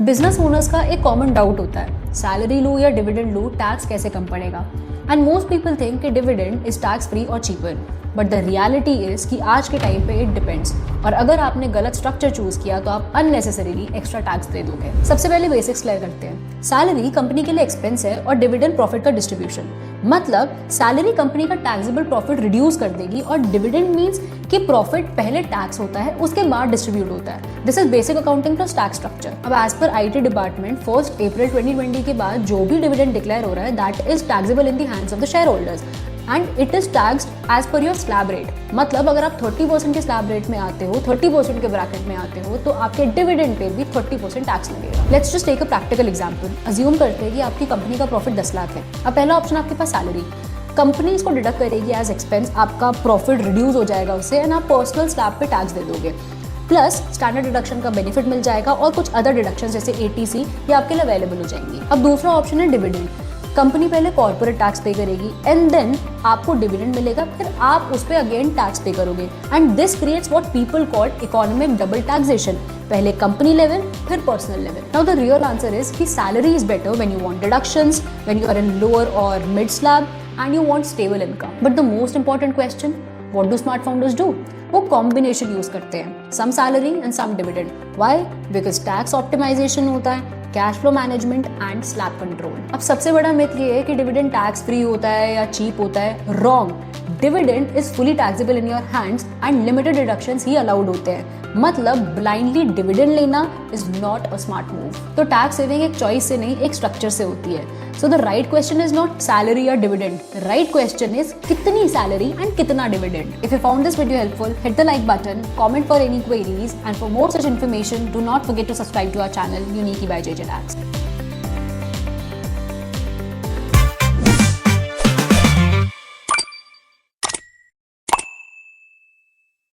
Business owners का एक common doubt होता है, सैलरी लूँ या डिविडेंड लूँ, टैक्स कैसे कम पड़ेगा। एंड मोस्ट पीपल थिंक कि डिविडेंड इज टैक्स फ्री और cheaper, but the reality is कि आज के टाइम पे इट डिपेंड्स, और अगर आपने गलत स्ट्रक्चर चूज किया तो आप अननेसेसरीली एक्स्ट्रा टैक्स दे दोगे। सबसे पहले बेसिक्स क्लियर करते हैं। सैलरी कंपनी के लिए एक्सपेंस है और डिविडेंड प्रॉफिट का डिस्ट्रीब्यूशन। मतलब सैलरी कंपनी का टैक्सेबल प्रॉफिट रिड्यूस कर देगी और डिविडेंड मींस कि प्रॉफिट पहले टैक्स होता है, उसके बाद डिस्ट्रीब्यूट होता है। This is basic accounting plus tax structure. अब एज पर आईटी डिपार्टमेंट 1 अप्रैल 2020 के बाद जो भी डिविडेंड डिक्लेयर हो रहा है that is taxable in the hands of the shareholders and it is taxed as per your slab rate. मतलब अगर आप 30% के स्लैब रेट में आते हो, 30% के ब्रैकेट में आते हो, तो आपके डिविडेंड पे भी 30% टैक्स लगेगा। Let's just take a practical example. Assume करते हैं कि आपकी कंपनी का प्रॉफिट 10 लाख है। अब पहला ऑप्शन आपके पास सैलरी, कंपनी इसको डिडक्ट करेगी एज एक्सपेंस, आपका प्रॉफिट रिड्यूस हो जाएगा उससे एंड आप पर्सनल स्लैब पे टैक्स दे दोगे, प्लस स्टैंडर्ड डिडक्शन का बेनिफिट मिल जाएगा और कुछ अदर डिडक्शन जैसे एटीसी ये आपके लिए अवेलेबल हो जाएंगी। अब दूसरा ऑप्शन है डिविडेंड। कंपनी पहले कॉर्पोरेट टैक्स पे करेगी एंड देन आपको डिविडेंड मिलेगा, फिर आप उस पर अगेन टैक्स पे करोगे and this creates what people call economic double taxation, पहले कंपनी लेवल फिर personal level. Now the real answer is कि salary is better when you want deductions, when you are in lower और mid slab and you want stable income. But the most important question, what do smart founders do? वो combination use करते हैं, some salary and some dividend. Why? Because tax optimization होता है, cash flow management and slab control. अब सबसे बड़ा myth ये है कि डिविडेंड टैक्स फ्री होता है या चीप होता है। Wrong. Dividend is fully taxable in your hands and limited deductions he allowed होते हैं। मतलब ब्लाइंडली डिविडेंड लेना is not a smart move. तो टैक्स सेविंग एक चॉइस से नहीं, एक स्ट्रक्चर से होती है। So the right question is not salary या डिविडेंड, राइट क्वेश्चन इज कितनी सैलरी एंड कितना dividend. If you found this video helpful, hit the like button, comment for any queries, and for more such information do not forget to subscribe to our channel यूनिकी by JJ Tax।